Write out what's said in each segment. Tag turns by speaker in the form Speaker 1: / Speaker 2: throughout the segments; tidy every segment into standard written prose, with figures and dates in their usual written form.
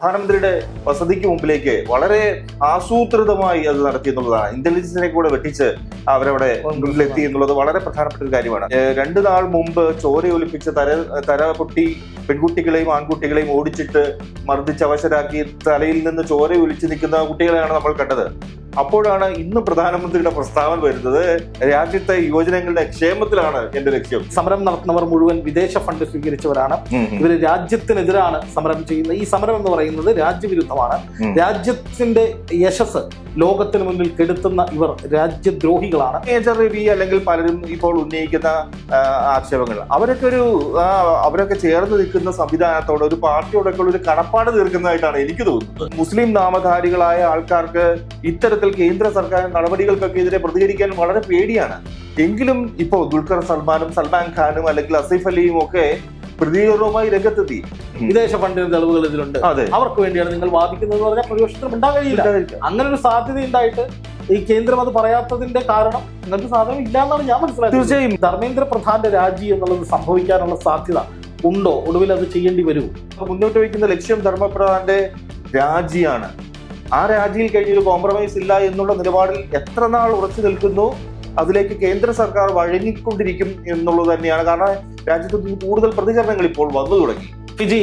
Speaker 1: പ്രധാനമന്ത്രിയുടെ വസതിക്ക് മുമ്പിലേക്ക് വളരെ ആസൂത്രിതമായി അത് നടത്തി എന്നുള്ളതാണ്. ഇന്റലിജൻസിനെ കൂടെ വെട്ടിച്ച് അവരവിടെ മുന്നിലെത്തി എന്നുള്ളത് വളരെ പ്രധാനപ്പെട്ട ഒരു കാര്യമാണ്. 2 നാൾ മുമ്പ് ചോരയൊലിപ്പിച്ച് തല പൊട്ടി പെൺകുട്ടികളെയും ആൺകുട്ടികളെയും ഓടിച്ചിട്ട് മർദ്ദിച്ച് അവശരാക്കി തലയിൽ നിന്ന് ചോര ഒലിച്ചു നിൽക്കുന്ന കുട്ടികളെയാണ് നമ്മൾ കണ്ടത്. അപ്പോഴാണ് ഇന്ന് പ്രധാനമന്ത്രിയുടെ പ്രസ്താവന വരുന്നത്, രാജ്യത്തെ യുവജനങ്ങളുടെ ക്ഷേമത്തിലാണ് എന്റെ ലക്ഷ്യം.
Speaker 2: സമരം നടത്തുന്നവർ മുഴുവൻ വിദേശ ഫണ്ട് സ്വീകരിച്ചവരാണ്. ഇവര് രാജ്യത്തിനെതിരാണ് സമരം ചെയ്യുന്നത്. ഈ സമരം എന്ന് പറയുന്നത് രാജ്യവിരുദ്ധമാണ്. രാജ്യത്തിന്റെ യശസ് ലോകത്തിന് മുന്നിൽ കെടുത്തുന്ന ഇവർ രാജ്യദ്രോഹികളാണ്.
Speaker 1: മേജർ രവി അല്ലെങ്കിൽ പലരും ഇപ്പോൾ ഉന്നയിക്കുന്ന ആക്ഷേപങ്ങൾ അവരൊക്കെ ചേർന്ന് നിൽക്കുന്ന സംവിധാനത്തോട് ഒരു പാർട്ടിയോടൊക്കെ ഒരു കടപ്പാട് തീർക്കുന്നതായിട്ടാണ് എനിക്ക് തോന്നുന്നത്. മുസ്ലിം നാമധാരികളായ ആൾക്കാർക്ക് ഇത്തരത്തിൽ കേന്ദ്ര സർക്കാർ നടപടികൾക്കൊക്കെ എതിരെ പ്രതികരിക്കാൻ വളരെ പേടിയാണ്. എങ്കിലും ഇപ്പോ ദുൽഖർ സൽമാനും സൽമാൻ ഖാനും അല്ലെങ്കിൽ അസീഫ് അലിയും ഒക്കെ പ്രതികരണവുമായി രംഗത്തെത്തി.
Speaker 2: വിദേശ ഫണ്ടിന് തെളിവുകൾ ഇതിലുണ്ട്, അവർക്ക് വേണ്ടിയാണ് നിങ്ങൾ വാദിക്കുന്നത് പറഞ്ഞാൽ പ്രതിപക്ഷത്തിന് ഉണ്ടാകില്ല. അങ്ങനെ ഒരു സാധ്യത ഉണ്ടായിട്ട് ഈ കേന്ദ്രം അത് പറയാത്തതിന്റെ കാരണം നിങ്ങൾക്ക് സാധനം ഇല്ല എന്നാണ് ഞാൻ മനസ്സിലാക്കുന്നത്.
Speaker 1: തീർച്ചയായും
Speaker 2: ധർമ്മേന്ദ്ര പ്രധാന്റെ രാജി എന്നുള്ളത് സംഭവിക്കാനുള്ള സാധ്യത ഉണ്ടോ? ഒടുവിൽ അത് ചെയ്യേണ്ടി വരുമോ?
Speaker 1: മുന്നോട്ട് വയ്ക്കുന്ന ലക്ഷ്യം ധർമ്മപ്രധാന്റെ രാജിയാണ്. ആ രാജിയിൽ കഴിഞ്ഞൊരു കോംപ്രമൈസ് ഇല്ല എന്നുള്ള നിലപാടിൽ എത്ര നാൾ ഉറച്ചു നിൽക്കുന്നു അതിലേക്ക് കേന്ദ്ര സർക്കാർ വഴങ്ങിക്കൊണ്ടിരിക്കും എന്നുള്ളത് തന്നെയാണ്. കാരണം രാജ്യത്ത് കൂടുതൽ പ്രതികരണങ്ങൾ ഇപ്പോൾ വന്നു തുടങ്ങി.
Speaker 2: ഫിജി,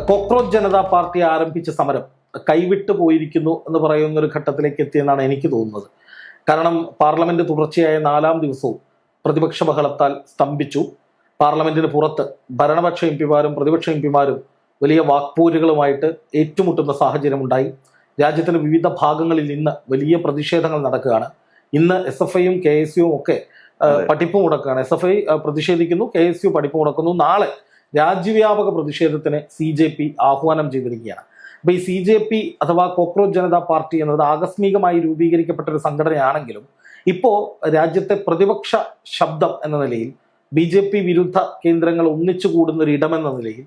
Speaker 2: കോക്രോച്ച് ജനതാ പാർട്ടി ആരംഭിച്ച സമരം കൈവിട്ടു പോയിരിക്കുന്നു എന്ന് പറയുന്ന ഒരു ഘട്ടത്തിലേക്ക് എത്തിയെന്നാണ് എനിക്ക് തോന്നുന്നത്. കാരണം പാർലമെന്റ് തുടർച്ചയായ 4ാം ദിവസവും പ്രതിപക്ഷ ബഹളത്താൽ സ്തംഭിച്ചു. പാർലമെന്റിന് പുറത്ത് ഭരണപക്ഷ എംപിമാരും പ്രതിപക്ഷ എംപിമാരും വലിയ വാക്പോരുകളുമായിട്ട് ഏറ്റുമുട്ടുന്ന സാഹചര്യമുണ്ടായി. രാജ്യത്തിന്റെ വിവിധ ഭാഗങ്ങളിൽ ഇന്ന് വലിയ പ്രതിഷേധങ്ങൾ നടക്കുകയാണ്. ഇന്ന് SFIയും KSUവും ഒക്കെ പഠിപ്പ് മുടക്കുകയാണ്. SFI പ്രതിഷേധിക്കുന്നു, KSU പഠിപ്പ് മുടക്കുന്നു. നാളെ രാജ്യവ്യാപക പ്രതിഷേധത്തിന് CJP ആഹ്വാനം ചെയ്തിരിക്കുകയാണ്. അപ്പൊ ഈ CJP അഥവാ കോക്രോച്ച് ജനതാ പാർട്ടി എന്നത് ആകസ്മികമായി രൂപീകരിക്കപ്പെട്ട ഒരു സംഘടനയാണെങ്കിലും ഇപ്പോ രാജ്യത്തെ പ്രതിപക്ഷ ശബ്ദം എന്ന നിലയിൽ BJP വിരുദ്ധ കേന്ദ്രങ്ങൾ ഒന്നിച്ചു കൂടുന്ന ഒരു ഇടമെന്ന നിലയിൽ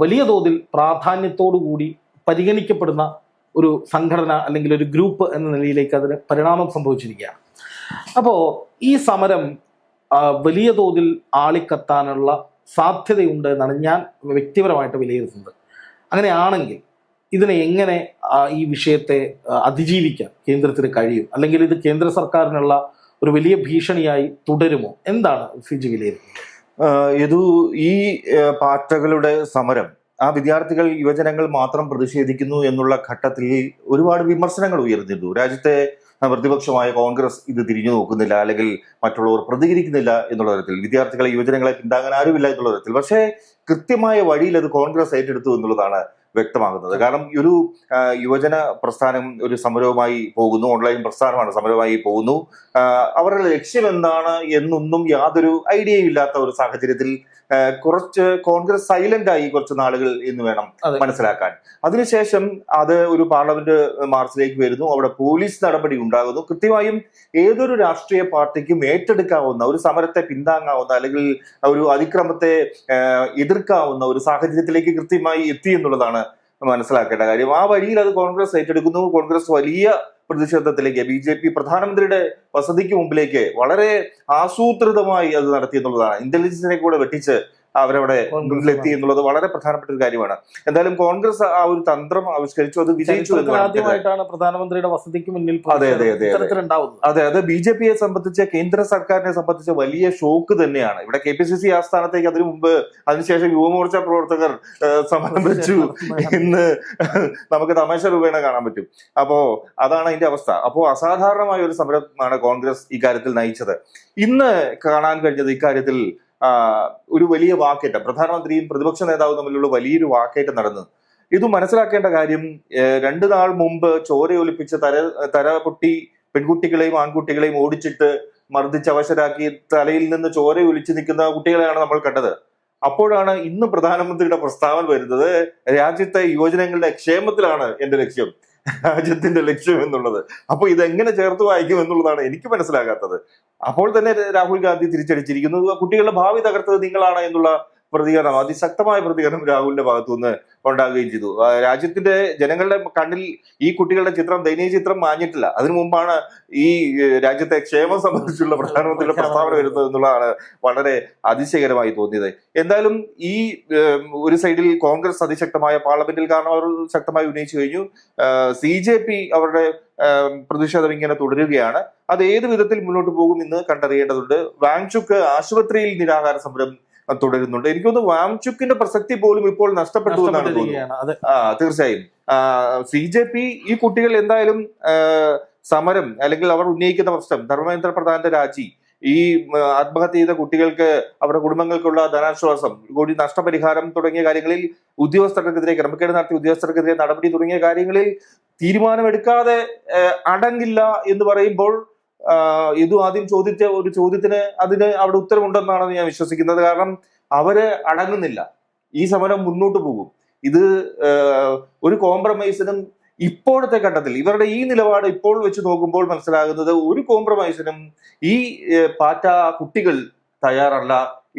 Speaker 2: വലിയ തോതിൽ പ്രാധാന്യത്തോടുകൂടി പരിഗണിക്കപ്പെടുന്ന ഒരു സംഘടന അല്ലെങ്കിൽ ഒരു ഗ്രൂപ്പ് എന്ന നിലയിലേക്ക് അതിന് പരിണാമം സംഭവിച്ചിരിക്കുകയാണ്. അപ്പോൾ ഈ സമരം വലിയ തോതിൽ ആളിക്കത്താനുള്ള സാധ്യതയുണ്ട് എന്നാണ് ഞാൻ വ്യക്തിപരമായിട്ട് വിലയിരുത്തുന്നത്. അങ്ങനെയാണെങ്കിൽ ഇതിനെ എങ്ങനെ ഈ വിഷയത്തെ അതിജീവിക്കാൻ കേന്ദ്രത്തിന് കഴിയും? അല്ലെങ്കിൽ ഇത് കേന്ദ്ര സർക്കാരിനുള്ള ഒരു വലിയ ഭീഷണിയായി തുടരുമോ? എന്താണ് ഫിജി വിലയിരുത്തുന്നത്?
Speaker 1: ഈ പാർട്ടികളുടെ സമരം ആ വിദ്യാർത്ഥികൾ യുവജനങ്ങൾ മാത്രം പ്രതിഷേധിക്കുന്നു എന്നുള്ള ഘട്ടത്തിൽ ഒരുപാട് വിമർശനങ്ങൾ ഉയർന്നിരുന്നു. രാജ്യത്തെ പ്രതിപക്ഷമായ കോൺഗ്രസ് ഇത് തിരിഞ്ഞു നോക്കുന്നില്ല, അല്ലെങ്കിൽ മറ്റുള്ളവർ പ്രതികരിക്കുന്നില്ല എന്നുള്ള തരത്തിൽ, വിദ്യാർത്ഥികളെ യുവജനങ്ങളെ പിന്താങ്ങാൻ ആരുമില്ല എന്നുള്ള തരത്തിൽ. പക്ഷേ കൃത്യമായ വഴിയിൽ അത് കോൺഗ്രസ് ഏറ്റെടുത്തു എന്നുള്ളതാണ് വ്യക്തമാകുന്നത്. കാരണം ഒരു യുവജന പ്രസ്ഥാനം ഒരു സമരവുമായി പോകുന്നു, ഓൺലൈൻ പ്രസ്ഥാനമാണ്, സമരവുമായി പോകുന്നു. അവരുടെ ലക്ഷ്യം എന്താണ് എന്നൊന്നും യാതൊരു ഐഡിയയും ഇല്ലാത്ത ഒരു സാഹചര്യത്തിൽ കുറച്ച് കോൺഗ്രസ് സൈലന്റ് ആയി കുറച്ച് നാളുകൾ എന്ന് വേണം മനസ്സിലാക്കാൻ. അതിനുശേഷം അത് ഒരു പാർലമെന്റ് മാർച്ചിലേക്ക് വരുന്നു, അവിടെ പോലീസ് നടപടി ഉണ്ടാകുന്നു. കൃത്യമായും ഏതൊരു രാഷ്ട്രീയ പാർട്ടിക്കും ഏറ്റെടുക്കാവുന്ന ഒരു സമരത്തെ പിന്താങ്ങാവുന്ന അല്ലെങ്കിൽ ഒരു അതിക്രമത്തെ എതിർക്കാവുന്ന ഒരു സാഹചര്യത്തിലേക്ക് കൃത്യമായി എത്തി എന്നുള്ളതാണ് മനസ്സിലാക്കേണ്ട കാര്യം. ആ വഴിയിൽ അത് കോൺഗ്രസ് ഏറ്റെടുക്കുന്നു. കോൺഗ്രസ് വലിയ പ്രതിഷേധത്തിലേക്ക്, BJP പ്രധാനമന്ത്രിയുടെ വസതിക്ക് മുമ്പിലേക്ക് വളരെ ആസൂത്രിതമായി അത് നടത്തി എന്നുള്ളതാണ്. ഇന്റലിജൻസിനെ കൂടെ വെട്ടിച്ച് അവരവിടെ മുന്നിലെത്തി എന്നുള്ളത് വളരെ പ്രധാനപ്പെട്ട ഒരു കാര്യമാണ്. എന്തായാലും കോൺഗ്രസ് ആ ഒരു തന്ത്രം ആവിഷ്കരിച്ചു, അത് വിജയിച്ചു.
Speaker 2: ആദ്യമായിട്ടാണ് പ്രധാനമന്ത്രിയുടെ വസതിക്ക് മുന്നിൽ
Speaker 1: അത് BJPയെ സംബന്ധിച്ച്, കേന്ദ്ര സർക്കാരിനെ സംബന്ധിച്ച് വലിയ ഷോക്ക് തന്നെയാണ്. ഇവിടെ KPCC ആസ്ഥാനത്തേക്ക് അതിനുശേഷം യുവമോർച്ച പ്രവർത്തകർ സമരം വെച്ചു എന്ന് നമുക്ക് തമാശ രൂപേണ കാണാൻ പറ്റും. അപ്പോ അതാണ് അതിന്റെ അവസ്ഥ. അപ്പോ അസാധാരണമായ ഒരു സമരമാണ് കോൺഗ്രസ് ഇക്കാര്യത്തിൽ നയിച്ചത്. ഇന്ന് കാണാൻ കഴിഞ്ഞത് ഇക്കാര്യത്തിൽ ഒരു വലിയ വാക്കേറ്റം, പ്രധാനമന്ത്രിയും പ്രതിപക്ഷ നേതാവും തമ്മിലുള്ള വലിയൊരു വാക്കേറ്റം നടന്നു. ഇത് മനസ്സിലാക്കേണ്ട കാര്യം, 2 നാൾ മുമ്പ് ചോരയൊലിപ്പിച്ച് തല പൊട്ടി പെൺകുട്ടികളെയും ആൺകുട്ടികളെയും ഓടിച്ചിട്ട് മർദ്ദിച്ച് അവശരാക്കി തലയിൽ നിന്ന് ചോര ഒലിച്ചു നിൽക്കുന്ന കുട്ടികളെയാണ് നമ്മൾ കണ്ടത്. അപ്പോഴാണ് ഇന്ന് പ്രധാനമന്ത്രിയുടെ പ്രസ്താവന വരുന്നത്, രാജ്യത്തെ യുവജനങ്ങളുടെ ക്ഷേമത്തിലാണ് എന്റെ ലക്ഷ്യം, രാജ്യത്തിന്റെ ലക്ഷ്യം എന്നുള്ളത്. അപ്പൊ ഇതെങ്ങനെ ചേർത്ത് വായിക്കും എന്നുള്ളതാണ് എനിക്ക് മനസ്സിലാകാത്തത്. അപ്പോൾ തന്നെ രാഹുൽ ഗാന്ധി തിരിച്ചടിച്ചിരിക്കുന്നു, കുട്ടികളുടെ ഭാവി തകർത്തത് നിങ്ങളാണ് എന്നുള്ള പ്രതികരണം, അതിശക്തമായ പ്രതികരണം രാഹുലിന്റെ ഭാഗത്തുനിന്ന് ഉണ്ടാകുകയും ചെയ്തു. രാജ്യത്തിന്റെ ജനങ്ങളുടെ കണ്ണിൽ ഈ കുട്ടികളുടെ ചിത്രം, ദയനീയ ചിത്രം മാഞ്ഞിട്ടില്ല. അതിനു മുമ്പാണ് ഈ രാജ്യത്തെ ക്ഷേമം സംബന്ധിച്ചുള്ള പ്രധാനമന്ത്രിയുടെ പ്രസ്താവന വരുന്നത് എന്നുള്ളതാണ് വളരെ അതിശയകരമായി തോന്നിയത്. എന്തായാലും ഈ ഒരു സൈഡിൽ കോൺഗ്രസ് അതിശക്തമായ പാർലമെന്റിൽ കാരണം അവർ ശക്തമായി ഉന്നയിച്ചു കഴിഞ്ഞു. CJP അവരുടെ പ്രതിഷേധം ഇങ്ങനെ തുടരുകയാണ്. അത് ഏത് വിധത്തിൽ മുന്നോട്ട് പോകും എന്ന് കണ്ടറിയേണ്ടതുണ്ട്. വാങ്ചുക്ക് ആശുപത്രിയിൽ നിരാഹാര സമരം തുടരുന്നുണ്ട്. എനിക്ക് തോന്നുന്നു വാങ്ചുക്കിന്റെ പ്രസക്തി പോലും ഇപ്പോൾ നഷ്ടപ്പെട്ടു എന്നാണ് തോന്നുന്നത്. തീർച്ചയായും CJP ഈ കുട്ടികൾ എന്തായാലും സമരം അല്ലെങ്കിൽ അവർ ഉന്നയിക്കുന്ന പ്രശ്നം, ധർമ്മേന്ദ്ര പ്രധാന്റെ രാജി, ഈ ആത്മഹത്യ ചെയ്ത കുട്ടികൾക്ക് അവരുടെ കുടുംബങ്ങൾക്കുള്ള ധനാശ്വാസം, കൂടി നഷ്ടപരിഹാരം തുടങ്ങിയ കാര്യങ്ങളിൽ ഉദ്യോഗസ്ഥർക്കെതിരെ, ക്രമക്കേട് നടത്തിയ ഉദ്യോഗസ്ഥർക്കെതിരെ നടപടി തുടങ്ങിയ കാര്യങ്ങളിൽ തീരുമാനമെടുക്കാതെ അടങ്ങില്ല എന്ന് പറയുമ്പോൾ ഇത് ആദ്യം ചോദിച്ച ഒരു ചോദ്യത്തിന് അതിന് അവിടെ ഉത്തരവുണ്ടെന്നാണ് ഞാൻ വിശ്വസിക്കുന്നത്. കാരണം അവര് അടങ്ങുന്നില്ല. ഈ സമരം മുന്നോട്ട് പോകും. ഇത് ഒരു കോംപ്രമൈസിനും ഇപ്പോഴത്തെ ഘട്ടത്തിൽ ഇവരുടെ ഈ നിലപാട് ഇപ്പോൾ വെച്ച് നോക്കുമ്പോൾ മനസ്സിലാകുന്നത് ഒരു കോംപ്രമൈസിനും ഈ പാറ്റ കുട്ടികൾ തയ്യാറല്ല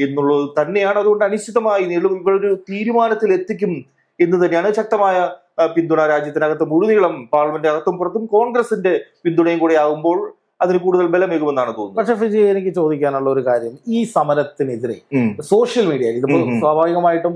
Speaker 1: എന്നുള്ളത് തന്നെയാണ്. അതുകൊണ്ട് അനിശ്ചിതമായി നീളും ഇവരൊരു തീരുമാനത്തിൽ എത്തിക്കും എന്ന് തന്നെയാണ്. ശക്തമായ പിന്തുണ രാജ്യത്തിനകത്ത് മുഴുനീളം പാർലമെന്റ് അകത്തും പുറത്തും കോൺഗ്രസിന്റെ പിന്തുണയും കൂടെ ആകുമ്പോൾ അതിന് കൂടുതൽ ബലമേകുമെന്നാണ് തോന്നുന്നത്.
Speaker 2: പക്ഷെ ഫിജി, എനിക്ക് ചോദിക്കാനുള്ള ഒരു കാര്യം, ഈ സമരത്തിനെതിരെ സോഷ്യൽ മീഡിയയിൽ ഇതിപ്പോ സ്വാഭാവികമായിട്ടും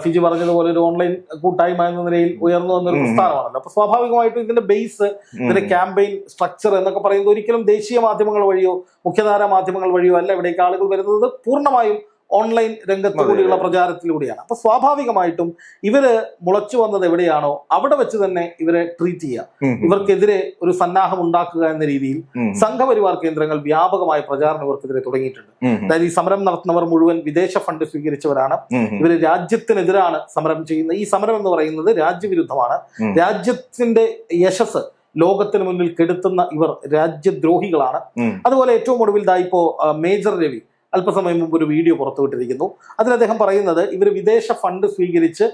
Speaker 2: ഫിജി പറഞ്ഞതുപോലെ ഒരു ഓൺലൈൻ കൂട്ടായ്മ എന്ന നിലയിൽ ഉയർന്നു വന്നൊരു പ്രസ്ഥാനമാണല്ലോ. അപ്പൊ സ്വാഭാവികമായിട്ടും ഇതിന്റെ ബേസ്, ഇതിന്റെ ക്യാമ്പയിൻ സ്ട്രക്ചർ എന്നൊക്കെ പറയുന്നത് ഒരിക്കലും ദേശീയ മാധ്യമങ്ങൾ വഴിയോ മുഖ്യധാരാ മാധ്യമങ്ങൾ വഴിയോ അല്ല ഇവിടേക്ക് ആളുകൾ വരുന്നത്. പൂർണ്ണമായും ഓൺലൈൻ രംഗത്ത് കൂടിയുള്ള പ്രചാരത്തിലൂടെയാണ്. അപ്പൊ സ്വാഭാവികമായിട്ടും ഇവര് മുളച്ചു വന്നത് എവിടെയാണോ അവിടെ വെച്ച് തന്നെ ഇവരെ ട്രീറ്റ് ചെയ്യുക, ഇവർക്കെതിരെ ഒരു സന്നാഹം ഉണ്ടാക്കുക എന്ന രീതിയിൽ സംഘപരിവാർ കേന്ദ്രങ്ങൾ വ്യാപകമായ പ്രചാരണം ഇവർക്കെതിരെ തുടങ്ങിയിട്ടുണ്ട്. അതായത് ഈ സമരം നടത്തുന്നവർ മുഴുവൻ വിദേശ ഫണ്ട് സ്വീകരിച്ചവരാണ്. ഇവര് രാജ്യത്തിനെതിരാണ് സമരം ചെയ്യുന്നത്. ഈ സമരം എന്ന് പറയുന്നത് രാജ്യവിരുദ്ധമാണ്. രാജ്യത്തിന്റെ യശസ് ലോകത്തിന് മുന്നിൽ കെടുത്തുന്ന ഇവർ രാജ്യദ്രോഹികളാണ്. അതുപോലെ ഏറ്റവും ഒടുവിൽ ഇപ്പോ മേജർ രവി അല്പസമയം മുമ്പ് ഒരു വീഡിയോ പുറത്തുവിട്ടിരിക്കുന്നു. അതിൽ അദ്ദേഹം പറയുന്നത് ഇവർ വിദേശ ഫണ്ട് സ്വീകരിച്ച്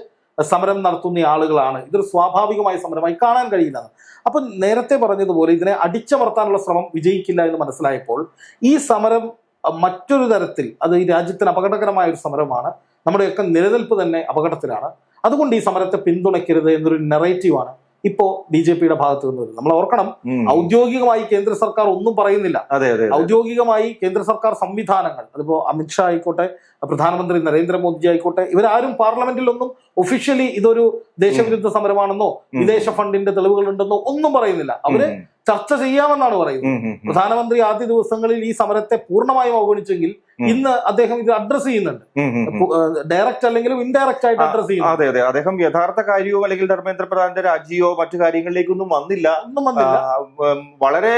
Speaker 2: സമരം നടത്തുന്ന ആളുകളാണ്, ഇതൊരു സ്വാഭാവികമായ സമരമായി കാണാൻ കഴിയില്ല. അപ്പൊ നേരത്തെ പറഞ്ഞതുപോലെ ഇതിനെ അടിച്ചമർത്താനുള്ള ശ്രമം വിജയിക്കില്ല എന്ന് മനസ്സിലായപ്പോൾ ഈ സമരം മറ്റൊരു തരത്തിൽ അത് ഈ രാജ്യത്തിന് അപകടകരമായ ഒരു സമരമാണ്, നമ്മുടെയൊക്കെ നിലനിൽപ്പ് തന്നെ അപകടത്തിലാണ്, അതുകൊണ്ട് ഈ സമരത്തെ പിന്തുണയ്ക്കരുത് എന്നൊരു നെറേറ്റീവാണ് ഇപ്പോ BJPയുടെ ഭാഗത്ത് നിന്ന് വരുന്നത്. നമ്മൾ ഓർക്കണം, ഔദ്യോഗികമായി കേന്ദ്ര സർക്കാർ ഒന്നും പറയുന്നില്ല. ഔദ്യോഗികമായി കേന്ദ്ര സർക്കാർ സംവിധാനങ്ങൾ, അതിപ്പോ അമിത്ഷാ ആയിക്കോട്ടെ, പ്രധാനമന്ത്രി നരേന്ദ്രമോദി ആയിക്കോട്ടെ, ഇവരാരും പാർലമെന്റിലൊന്നും ഒഫീഷ്യലി ഇതൊരു ദേശവിരുദ്ധ സമരമാണെന്നോ വിദേശ ഫണ്ടിന്റെ തെളിവുകൾ ഉണ്ടെന്നോ ഒന്നും പറയുന്നില്ല. അവര് ചർച്ച ചെയ്യാമെന്നാണ് പറയുന്നത്. പ്രധാനമന്ത്രി ആദ്യ ദിവസങ്ങളിൽ ഈ സമരത്തെ പൂർണ്ണമായും അവഗണിച്ചെങ്കിൽ ഇന്ന് അദ്ദേഹം ഇത് അഡ്രസ് ചെയ്യുന്നുണ്ട്, ഡയറക്റ്റ് അല്ലെങ്കിലും ഇൻഡയറക്റ്റ് ആയിട്ട് അഡ്രസ് ചെയ്യുന്നു.
Speaker 1: അതെ അതെ, അദ്ദേഹം യഥാർത്ഥ കാര്യമോ അല്ലെങ്കിൽ ധർമ്മേന്ദ്ര പ്രധാന്റെ രാജിയോ മറ്റു കാര്യങ്ങളിലേക്കൊന്നും വന്നില്ല. വളരെ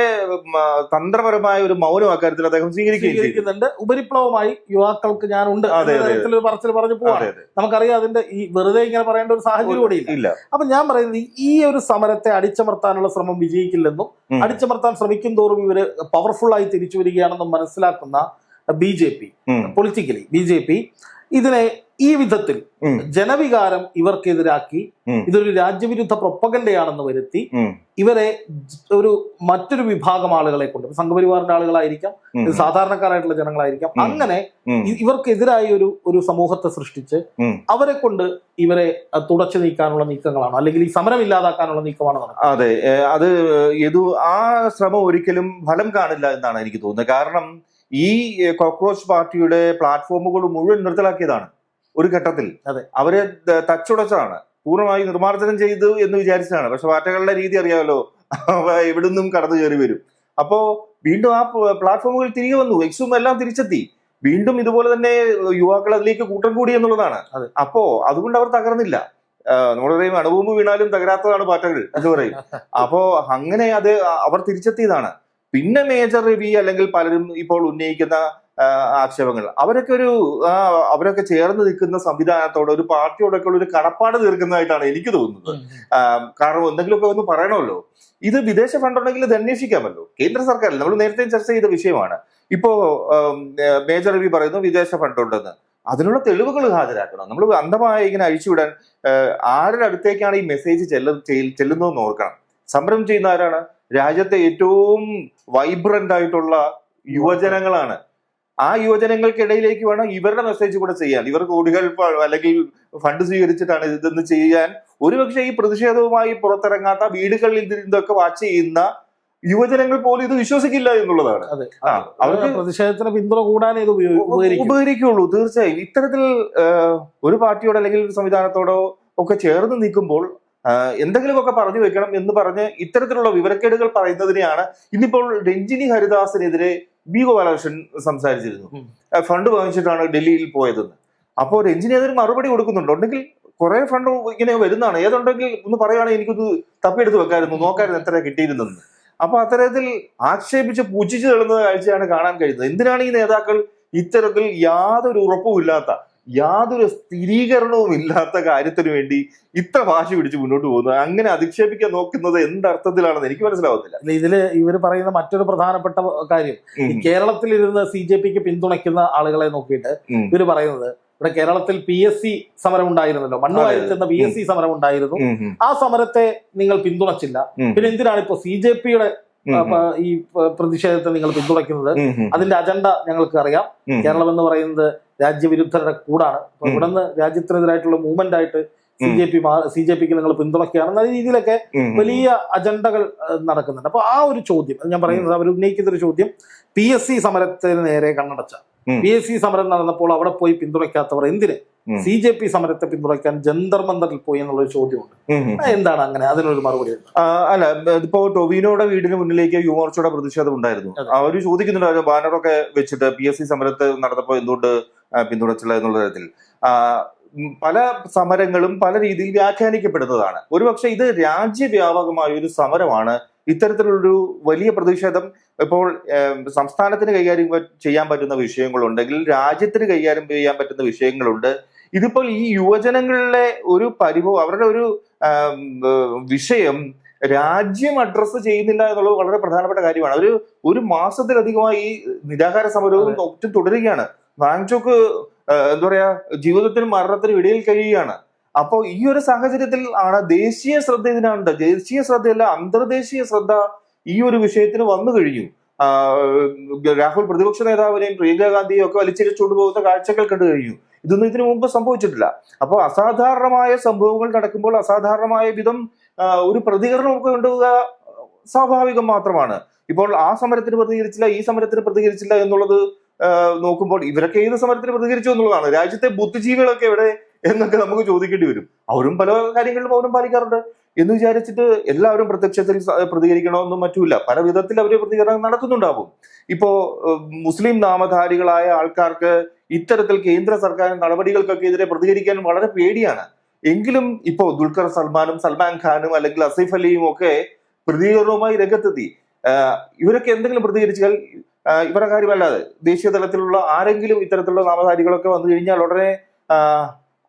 Speaker 1: തന്ത്രപരമായ ഒരു മൗനം അക്കാര്യത്തിൽ അദ്ദേഹം സ്വീകരിക്കുന്നുണ്ട്.
Speaker 2: ഉപരിപ്ലവമായി യുവാക്കൾക്ക് ഞാനുണ്ട് പറച്ചിൽ പറഞ്ഞു പോവാണ്. നമുക്കറിയാം അതിന്റെ ഈ വെറുതെ ഇങ്ങനെ പറയേണ്ട ഒരു സാഹചര്യം കൂടി ഇല്ല. അപ്പൊ ഞാൻ പറയുന്നത് ഈ ഒരു സമരത്തെ അടിച്ചമർത്താനുള്ള ശ്രമം വിജയിക്കില്ലെന്നും അടിച്ചമർത്താൻ ശ്രമിക്കും തോറും ഇവര് പവർഫുൾ ആയി തിരിച്ചു വരികയാണെന്നും മനസ്സിലാക്കുന്ന BJP, പൊളിറ്റിക്കലി BJP ഇതിനെ ഈ വിധത്തിൽ ജനവികാരം ഇവർക്കെതിരാക്കി ഇതൊരു രാജ്യവിരുദ്ധ പ്രൊപ്പഗണ്ടയാണെന്ന് വരുത്തി ഇവരെ ഒരു മറ്റൊരു വിഭാഗം ആളുകളെ കൊണ്ട്, സംഘപരിവാറിന്റെ ആളുകളായിരിക്കാം, സാധാരണക്കാരായിട്ടുള്ള ജനങ്ങളായിരിക്കാം, അങ്ങനെ ഇവർക്കെതിരായി ഒരു സമൂഹത്തെ സൃഷ്ടിച്ച് അവരെ കൊണ്ട് ഇവരെ തുടച്ചു നീക്കാനുള്ള നീക്കങ്ങളാണ്, അല്ലെങ്കിൽ ഈ സമരം ഇല്ലാതാക്കാനുള്ള നീക്കമാണ് നടക്കുന്നത്.
Speaker 1: അതെ, അത് ആ ശ്രമം ഒരിക്കലും ഫലം കാണില്ല എന്നാണ് എനിക്ക് തോന്നുന്നത്. കാരണം ഈ കോക്രോച്ച് പാർട്ടിയുടെ പ്ലാറ്റ്ഫോമുകൾ മുഴുവൻ നിർത്തലാക്കിയതാണ് ഒരു ഘട്ടത്തിൽ. അവരെ തച്ചുടച്ചാണ്, പൂർണ്ണമായി നിർമ്മാർജ്ജനം ചെയ്തു എന്ന് വിചാരിച്ചതാണ്. പക്ഷെ പാർട്ടികളുടെ രീതി അറിയാമല്ലോ, എവിടുന്നും കടന്നു കയറി വരും. അപ്പോ വീണ്ടും ആ പ്ലാറ്റ്ഫോമുകൾ തിരികെ വന്നു, എക്സും എല്ലാം തിരിച്ചെത്തി. വീണ്ടും ഇതുപോലെ തന്നെ യുവാക്കൾ അതിലേക്ക് കൂട്ടം കൂടി എന്നുള്ളതാണ്. അപ്പോ അതുകൊണ്ട് അവർ തകർന്നില്ല. നമ്മൾ പറയും അണുഭൂമി വീണാലും തകരാത്തതാണ് പാറ്റകൾ എന്ന് പറയും. അപ്പോ അങ്ങനെ അത് അവർ തിരിച്ചെത്തിയതാണ്. പിന്നെ മേജർ രവി അല്ലെങ്കിൽ പലരും ഇപ്പോൾ ഉന്നയിക്കുന്ന ആക്ഷേപങ്ങൾ, അവരൊക്കെ ചേർന്ന് നിൽക്കുന്ന സംവിധാനത്തോട്, ഒരു പാർട്ടിയോടൊക്കെ ഉള്ള ഒരു കടപ്പാട് തീർക്കുന്നതായിട്ടാണ് എനിക്ക് തോന്നുന്നത്. കാരണം എന്തെങ്കിലുമൊക്കെ ഒന്ന് പറയണമല്ലോ. ഇത് വിദേശ ഫണ്ട് ഉണ്ടെങ്കിൽ ഇത് അന്വേഷിക്കാമല്ലോ. കേന്ദ്ര സർക്കാരിൽ നമ്മൾ നേരത്തെ ചർച്ച ചെയ്ത വിഷയമാണ്. ഇപ്പോ മേജർ രവി പറയുന്നു വിദേശ ഫണ്ട് ഉണ്ടെന്ന്, അതിനുള്ള തെളിവുകൾ ഹാജരാക്കണം. നമ്മൾ അന്ധമായി ഇങ്ങനെ അഴിച്ചുവിടാൻ ആരുടെ അടുത്തേക്കാണ് ഈ മെസ്സേജ് ചെല്ലുന്നതെന്ന് ഓർക്കണം. സമരം ചെയ്യുന്ന ആരാണ്? രാജ്യത്തെ ഏറ്റവും വൈബ്രന്റ് ആയിട്ടുള്ള യുവജനങ്ങളാണ്. ആ യുവജനങ്ങൾക്കിടയിലേക്ക് വേണം ഇവരുടെ മെസ്സേജ് കൂടെ ചെയ്യാൻ. ഇവർ കോടികൾ അല്ലെങ്കിൽ ഫണ്ട് സ്വീകരിച്ചിട്ടാണ് ഇതെന്ന് ചെയ്യാൻ ഒരുപക്ഷെ ഈ പ്രതിഷേധവുമായി പുറത്തിറങ്ങാത്ത വീടുകളിൽ ഇതൊക്കെ വാച്ച് ചെയ്യുന്ന യുവജനങ്ങൾ പോലും ഇത് വിശ്വസിക്കില്ല എന്നുള്ളതാണ്.
Speaker 2: അവർക്ക് പ്രതിഷേധത്തിന് പിന്തുണ കൂടാനേ ഇത്
Speaker 1: ഉപകരിക്കുള്ളൂ. തീർച്ചയായും ഇത്തരത്തിൽ ഒരു പാർട്ടിയോട് അല്ലെങ്കിൽ ഒരു സംവിധാനത്തോടോ ഒക്കെ ചേർന്ന് നിൽക്കുമ്പോൾ എന്തെങ്കിലുമൊക്കെ പറഞ്ഞു വെക്കണം എന്ന് പറഞ്ഞ് ഇത്തരത്തിലുള്ള വിവരക്കേടുകൾ പറയുന്നതിനെയാണ് ഇന്നിപ്പോൾ രഞ്ജിനി ഹരിദാസിനെതിരെ ബി ഗോപാലകൃഷ്ണൻ സംസാരിച്ചിരുന്നു. ഫണ്ട് വാങ്ങിച്ചിട്ടാണ് ഡൽഹിയിൽ പോയതെന്ന്. അപ്പോൾ രഞ്ജിനി അതിന് മറുപടി കൊടുക്കുന്നുണ്ട്. ഉണ്ടെങ്കിൽ കുറെ ഫണ്ട് ഇങ്ങനെ വരുന്നതാണ്, ഏതുണ്ടെങ്കിൽ ഒന്ന് പറയുകയാണെങ്കിൽ എനിക്കൊന്ന് തപ്പിയെടുത്ത് വെക്കായിരുന്നു, നോക്കായിരുന്നു എത്ര കിട്ടിയിരുന്നെന്ന്. അപ്പൊ അത്തരത്തിൽ ആക്ഷേപിച്ച് പൂജിച്ചു തള്ളുന്ന കാഴ്ചയാണ് കാണാൻ കഴിയുന്നത്. എന്തിനാണ് ഈ നേതാക്കൾ ഇത്തരത്തിൽ യാതൊരു ഉറപ്പുമില്ലാത്ത, യാതൊരു സ്ഥിരീകരണവും ഇല്ലാത്ത കാര്യത്തിന് വേണ്ടി ഇത്ര വാശി പിടിച്ച് മുന്നോട്ട് പോകുന്നത്? അങ്ങനെ അധിക്ഷേപിക്കാൻ നോക്കുന്നത് എന്തർത്ഥത്തിലാണെന്ന് എനിക്ക് മനസ്സിലാവുന്നില്ല.
Speaker 2: ഇതില് ഇവര് പറയുന്ന മറ്റൊരു പ്രധാനപ്പെട്ട കാര്യം, കേരളത്തിൽ ഇരുന്ന് CJPക്ക് പിന്തുണയ്ക്കുന്ന ആളുകളെ നോക്കിയിട്ട് ഇവര് പറയുന്നത്, ഇവിടെ കേരളത്തിൽ PSC സമരം ഉണ്ടായിരുന്നല്ലോ, മണ്ണുവായിരുന്ന PSC സമരം ഉണ്ടായിരുന്നു. ആ സമരത്തെ നിങ്ങൾ പിന്തുണച്ചില്ല, പിന്നെ എന്തിനാണ് ഇപ്പൊ CJPയുടെ ഈ പ്രതിഷേധത്തെ നിങ്ങൾ പിന്തുണയ്ക്കുന്നത്? അതിന്റെ അജണ്ട ഞങ്ങൾക്ക് അറിയാം. കേരളം എന്ന് പറയുന്നത് രാജ്യവിരുദ്ധരുടെ കൂടാണ്. ഇവിടെ നിന്ന് രാജ്യത്തിനെതിരായിട്ടുള്ള മൂവ്മെന്റ് ആയിട്ട് CJPക്ക് നിങ്ങൾ പിന്തുണയ്ക്കുകയാണെന്ന രീതിയിലൊക്കെ വലിയ അജണ്ടകൾ നടക്കുന്നുണ്ട്. അപ്പൊ ആ ഒരു ചോദ്യം ഞാൻ പറയുന്നത്, അവർ ഉന്നയിക്കുന്ന ഒരു ചോദ്യം, PSC സമരത്തിന് നേരെ കണ്ണടച്ച, PSC സമരം നടന്നപ്പോൾ അവിടെ പോയി പിന്തുണയ്ക്കാത്തവർ എന്തിന് CJP സമരത്തെ പിന്തുണയ്ക്കാൻ ജന്തർ മന്ദറിൽ പോയി എന്നുള്ളൊരു ചോദ്യമുണ്ട്. എന്താണ് അങ്ങനെ? അതിനൊരു മറുപടി
Speaker 1: അല്ല, ഇതിപ്പോ ടൊവിനോയുടെ വീടിന് മുന്നിലേക്ക് യുവമോർച്ചയുടെ പ്രതിഷേധം ഉണ്ടായിരുന്നു. അവര് ചോദിക്കുന്നുണ്ടായിരുന്നു, ബാനറൊക്കെ വെച്ചിട്ട് PSC സമരത്ത് നടന്നപ്പോൾ എന്തുകൊണ്ട് പിന്തുണച്ചില്ല എന്നുള്ള തരത്തിൽ. പല സമരങ്ങളും പല രീതിയിൽ വ്യാഖ്യാനിക്കപ്പെടുന്നതാണ്. ഒരുപക്ഷെ ഇത് രാജ്യവ്യാപകമായ ഒരു സമരമാണ്. ഇത്തരത്തിലുള്ളൊരു വലിയ പ്രതിഷേധം ഇപ്പോൾ സംസ്ഥാനത്തിന് കൈകാര്യം ചെയ്യാൻ പറ്റുന്ന വിഷയങ്ങളുണ്ടെങ്കിൽ രാജ്യത്തിന് കൈകാര്യം ചെയ്യാൻ പറ്റുന്ന വിഷയങ്ങളുണ്ട്. ഇതിപ്പോൾ ഈ യുവജനങ്ങളിലെ ഒരു അവരുടെ ഒരു വിഷയം രാജ്യം അഡ്രസ്സ് ചെയ്യുന്നില്ല എന്നുള്ളത് വളരെ പ്രധാനപ്പെട്ട കാര്യമാണ്. ഒരു മാസത്തിലധികമായി ഈ നിരാഹാര സമരവും ഒറ്റും തുടരുകയാണ്. വാങ്ചോക്ക് എന്താ പറയാ, ജീവിതത്തിനും മരണത്തിനും ഇടയിൽ കഴിയുകയാണ്. അപ്പോൾ ഈ ഒരു സാഹചര്യത്തിൽ ആണ് ദേശീയ ശ്രദ്ധ ഇതിനുണ്ട്. ദേശീയ ശ്രദ്ധയല്ല, അന്തർദേശീയ ശ്രദ്ധ ഈ ഒരു വിഷയത്തിന് വന്നു കഴിഞ്ഞു. രാഹുൽ പ്രതിപക്ഷ നേതാവിനെയും പ്രിയങ്ക ഗാന്ധിയും ഒക്കെ വലിച്ചിഴച്ചുകൊണ്ട് പോകുന്ന കാഴ്ചകൾ കണ്ടു കഴിഞ്ഞു. ഇതൊന്നും ഇതിനു മുമ്പ് സംഭവിച്ചിട്ടില്ല. അപ്പോൾ അസാധാരണമായ സംഭവങ്ങൾ നടക്കുമ്പോൾ അസാധാരണമായ വിധം ഒരു പ്രതികരണമൊക്കെ ഉണ്ടാവുക സ്വാഭാവികം മാത്രമാണ്. ഇപ്പോൾ ആ സമരത്തിന് പ്രതികരിച്ചില്ല, ഈ സമരത്തിന് പ്രതികരിച്ചില്ല എന്നുള്ളത് നോക്കുമ്പോൾ ഇവരൊക്കെ ഏത് സമരത്തിന് പ്രതികരിച്ചു എന്നുള്ളതാണ്. രാജ്യത്തെ ബുദ്ധിജീവികളൊക്കെ എവിടെ എന്നൊക്കെ നമുക്ക് ചോദിക്കേണ്ടി വരും. അവരും പല കാര്യങ്ങളിലും മൗനം പാലിക്കാറുണ്ട് എന്ന് വിചാരിച്ചിട്ട് എല്ലാവരും പ്രത്യക്ഷത്തിൽ പ്രതികരിക്കണമെന്നും മറ്റുമില്ല. പല വിധത്തിൽ അവർ പ്രതികരണം നടത്തുന്നുണ്ടാവും. ഇപ്പോ മുസ്ലിം നാമധാരികളായ ആൾക്കാർക്ക് ഇത്തരത്തിൽ കേന്ദ്ര സർക്കാർ നടപടികൾക്കൊക്കെ എതിരെ പ്രതികരിക്കാൻ വളരെ പേടിയാണ്. എങ്കിലും ഇപ്പോ ദുൽഖർ സൽമാനും സൽമാൻ ഖാനും അല്ലെങ്കിൽ അസീഫ് അലിയും ഒക്കെ പ്രതികരണവുമായി രംഗത്തെത്തി. ഇവരൊക്കെ എന്തെങ്കിലും പ്രതികരിച്ചാൽ ഇവരുടെ കാര്യമല്ലാതെ ദേശീയ തലത്തിലുള്ള ആരെങ്കിലും ഇത്തരത്തിലുള്ള നാമധാരികളൊക്കെ വന്നു കഴിഞ്ഞാൽ ഉടനെ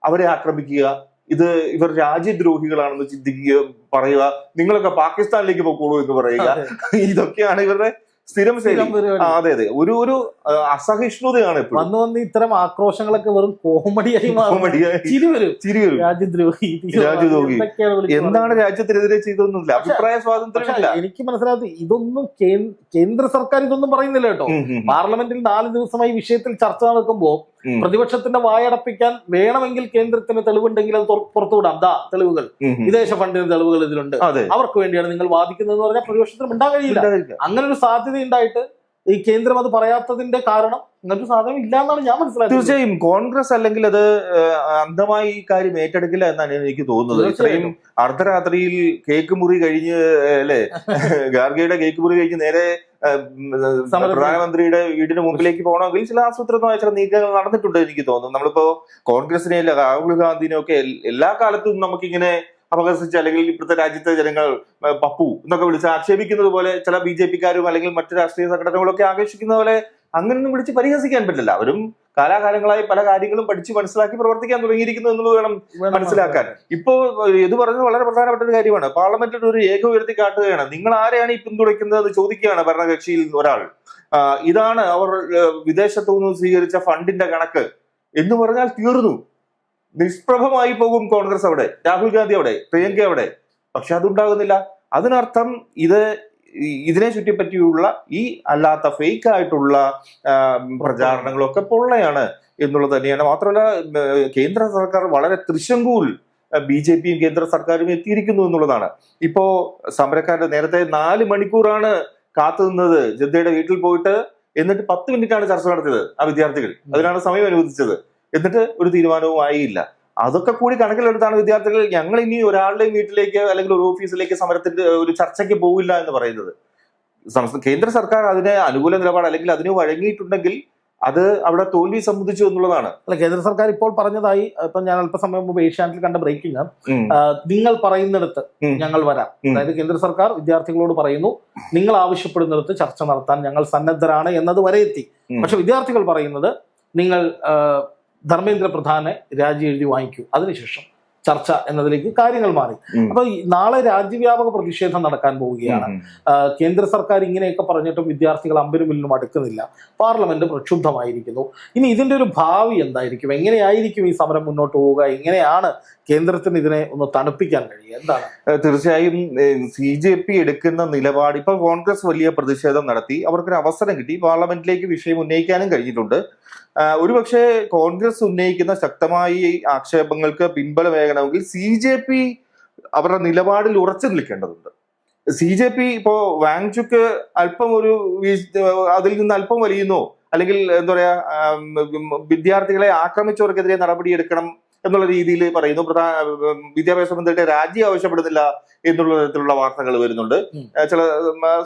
Speaker 1: അവരെ ആക്രമിക്കുക, ഇവർ രാജ്യദ്രോഹികളാണെന്ന് ചിന്തിക്കുക, പറയുക, നിങ്ങളൊക്കെ പാകിസ്ഥാനിലേക്ക് പോയിക്കോളൂ എന്ന് പറയുക. ഇതൊക്കെയാണ് ഇവരുടെ സ്ഥിരം ശൈലി. അതെ, ഒരു അസഹിഷ്ണുതയാണ്
Speaker 2: വന്ന് ഇത്തരം ആക്രോശങ്ങളൊക്കെ വെറും കോമഡിയായി ചിരി വരും. രാജ്യദ്രോഹി
Speaker 1: എന്താണ് രാജ്യത്തിനെതിരെ ചെയ്തൊന്നുമില്ല, അഭിപ്രായ സ്വാതന്ത്ര്യമില്ല.
Speaker 2: എനിക്ക് മനസ്സിലായത് ഇതൊന്നും കേന്ദ്ര സർക്കാർ ഇതൊന്നും പറയുന്നില്ല കേട്ടോ. പാർലമെന്റിൽ 4 ദിവസമായി വിഷയത്തിൽ ചർച്ച നടക്കുമ്പോൾ പ്രതിപക്ഷത്തിന്റെ വായടപ്പിക്കാൻ വേണമെങ്കിൽ കേന്ദ്രത്തിന് തെളിവുണ്ടെങ്കിൽ അത് പുറത്തുവിടാം. തെളിവുകൾ, വിദേശ ഫണ്ടിന് തെളിവുകൾ ഇതിലുണ്ട്, അവർക്ക് വേണ്ടിയാണ് നിങ്ങൾ വാദിക്കുന്നതെന്ന് പറഞ്ഞാൽ പ്രതിപക്ഷത്തിന് ഉണ്ടാകാൻ കഴിയില്ല. അങ്ങനെ ഒരു സാധ്യത ഉണ്ടായിട്ട് ഈ കേന്ദ്രം അത് പറയാത്തതിന്റെ കാരണം ഇങ്ങനൊരു സാധനം ഇല്ല എന്നാണ് ഞാൻ മനസ്സിലാക്കുന്നത്.
Speaker 1: തീർച്ചയായും കോൺഗ്രസ് അല്ലെങ്കിൽ അത് അന്ധമായി ഈ കാര്യം ഏറ്റെടുക്കില്ല എന്നാണ് എനിക്ക് തോന്നുന്നത്. ഇത്രയും അർദ്ധരാത്രിയിൽ കേക്ക് മുറി കഴിഞ്ഞ് അല്ലെ, ഗാർഗയുടെ കേക്ക് മുറി കഴിഞ്ഞ് നേരെ പ്രധാനമന്ത്രിയുടെ വീടിന് മുമ്പിലേക്ക് പോകണമെങ്കിൽ ചില ആസൂത്രിതമായ ചില നീക്കങ്ങൾ നടന്നിട്ടുണ്ട് എനിക്ക് തോന്നുന്നു. നമ്മളിപ്പോ കോൺഗ്രസിനെ അല്ല രാഹുൽ ഗാന്ധിനെ ഒക്കെ എല്ലാ കാലത്തും നമുക്കിങ്ങനെ അപകർഷിച്ച് അല്ലെങ്കിൽ ഇപ്പോഴത്തെ രാജ്യത്തെ ജനങ്ങൾ പപ്പു എന്നൊക്കെ വിളിച്ച് ആക്ഷേപിക്കുന്നത് പോലെ ചില BJPക്കാരും അല്ലെങ്കിൽ മറ്റു രാഷ്ട്രീയ സംഘടനകളൊക്കെ ആകർഷിക്കുന്ന പോലെ അങ്ങനെയൊന്നും വിളിച്ച് പരിഹസിക്കാൻ പറ്റില്ല. അവരും കാലാകാലങ്ങളായി പല കാര്യങ്ങളും പഠിച്ച് മനസ്സിലാക്കി പ്രവർത്തിക്കാൻ തുടങ്ങിയിരിക്കുന്നു എന്നുള്ളത് വേണം മനസ്സിലാക്കാൻ. ഇപ്പോ ഇത് പറഞ്ഞത് വളരെ പ്രധാനപ്പെട്ട ഒരു കാര്യമാണ്. പാർലമെന്റിൽ ഒരു രേഖ ഉയർത്തി കാട്ടുകയാണ്, നിങ്ങൾ ആരെയാണ് ഈ പിന്തുണയ്ക്കുന്നത് ചോദിക്കുകയാണ് ഭരണകക്ഷിയിൽ ഒരാൾ. ഇതാണ് അവർ വിദേശത്തു നിന്ന് സ്വീകരിച്ച ഫണ്ടിന്റെ കണക്ക് എന്ന് പറഞ്ഞാൽ തീർന്നു, നിഷ്പ്രഭമായി പോകും കോൺഗ്രസ് അവിടെ, രാഹുൽ ഗാന്ധി അവിടെ, പ്രിയങ്ക അവിടെ. പക്ഷെ അതുണ്ടാകുന്നില്ല. അതിനർത്ഥം ഇത് ഇതിനെ ചുറ്റിപ്പറ്റിയുള്ള ഈ അല്ലാത്ത ഫേക്ക് ആയിട്ടുള്ള പ്രചാരണങ്ങളൊക്കെ പൊള്ളയാണ് എന്നുള്ളത് തന്നെയാണ്. മാത്രമല്ല കേന്ദ്ര സർക്കാർ വളരെ തൃശങ്കൂൽ BJPയും കേന്ദ്ര സർക്കാരും എത്തിയിരിക്കുന്നു എന്നുള്ളതാണ്. ഇപ്പോ സമരക്കാരുടെ നേരത്തെ 4 മണിക്കൂറാണ് കാത്തുനിന്നത് ജദ്ദയുടെ വീട്ടിൽ പോയിട്ട്. എന്നിട്ട് 10 മിനിറ്റാണ് ചർച്ച നടത്തിയത് ആ വിദ്യാർത്ഥികൾ. അതിനാണ് സമയം അനുവദിച്ചത്. എന്നിട്ട് ഒരു തീരുമാനവും ആയില്ല. അതൊക്കെ കൂടി കണക്കിലെടുത്താണ് വിദ്യാർത്ഥികൾ ഞങ്ങൾ ഇനി ഒരാളുടെയും വീട്ടിലേക്ക് അല്ലെങ്കിൽ ഒരു ഓഫീസിലേക്ക് സമരത്തിന്റെ ഒരു ചർച്ചയ്ക്ക് പോവില്ല എന്ന് പറയുന്നത്. കേന്ദ്ര സർക്കാർ അതിന് അനുകൂല നിലപാട് അല്ലെങ്കിൽ അതിന് വഴങ്ങിയിട്ടുണ്ടെങ്കിൽ അത് അവിടെ തോൽവി സംബന്ധിച്ചു എന്നുള്ളതാണ്.
Speaker 2: അല്ല, കേന്ദ്ര സർക്കാർ ഇപ്പോൾ പറഞ്ഞതായി ഇപ്പൊ ഞാൻ അല്പസമയം മുമ്പ് ഏഷ്യാനെറ്റിൽ കണ്ട ബ്രേക്കിംഗ്, നിങ്ങൾ പറയുന്നിടത്ത് ഞങ്ങൾ വരാം. അതായത് കേന്ദ്ര സർക്കാർ വിദ്യാർത്ഥികളോട് പറയുന്നു, നിങ്ങൾ ആവശ്യപ്പെടുന്നിടത്ത് ചർച്ച നടത്താൻ ഞങ്ങൾ സന്നദ്ധരാണ് എന്നത് വരെ എത്തി. പക്ഷെ വിദ്യാർത്ഥികൾ പറയുന്നത്, നിങ്ങൾ ധർമ്മേന്ദ്ര പ്രധാനെ രാജി എഴുതി വാങ്ങിക്കൂ, അതിനുശേഷം ചർച്ച എന്നതിലേക്ക് കാര്യങ്ങൾ മാറി. അപ്പൊ നാളെ രാജ്യവ്യാപക പ്രതിഷേധം നടക്കാൻ പോവുകയാണ്. കേന്ദ്ര സർക്കാർ ഇങ്ങനെയൊക്കെ പറഞ്ഞിട്ടും വിദ്യാർത്ഥികൾ അമ്പലും വില്ലും അടുക്കുന്നില്ല. പാർലമെന്റ് പ്രക്ഷുബ്ധമായിരിക്കുന്നു. ഇനി ഇതിന്റെ ഒരു ഭാവി എന്തായിരിക്കും? എങ്ങനെയായിരിക്കും ഈ സമരം മുന്നോട്ട് പോവുക? എങ്ങനെയാണ് കേന്ദ്രത്തിന് ഇതിനെ ഒന്ന് തണുപ്പിക്കാൻ കഴിയുക? എന്താണ്?
Speaker 1: തീർച്ചയായും CJP എടുക്കുന്ന നിലപാട്, ഇപ്പൊ കോൺഗ്രസ് വലിയ പ്രതിഷേധം നടത്തി, അവർക്കൊരു അവസരം കിട്ടി, പാർലമെന്റിലേക്ക് വിഷയം ഉന്നയിക്കാനും കഴിഞ്ഞിട്ടുണ്ട്. ഒരുപക്ഷെ കോൺഗ്രസ് ഉന്നയിക്കുന്ന ശക്തമായ ആക്ഷേപങ്ങൾക്ക് പിൻബലമേകണമെങ്കിൽ CJP അവരുടെ നിലപാടിൽ ഉറച്ചു നിൽക്കേണ്ടതുണ്ട്. CJP ഇപ്പോ വാങ്ചുക്ക് അല്പം അതിൽ നിന്ന് അല്പം വലിയുന്നോ, അല്ലെങ്കിൽ എന്താ പറയാ, വിദ്യാർത്ഥികളെ ആക്രമിച്ചവർക്കെതിരെ നടപടിയെടുക്കണം എന്നുള്ള രീതിയിൽ പറയുന്നു. വിദ്യാഭ്യാസ മന്ത്രിയുടെ രാജി ആവശ്യപ്പെടുന്നില്ല എന്നുള്ള തരത്തിലുള്ള വാർത്തകൾ വരുന്നുണ്ട്, ചില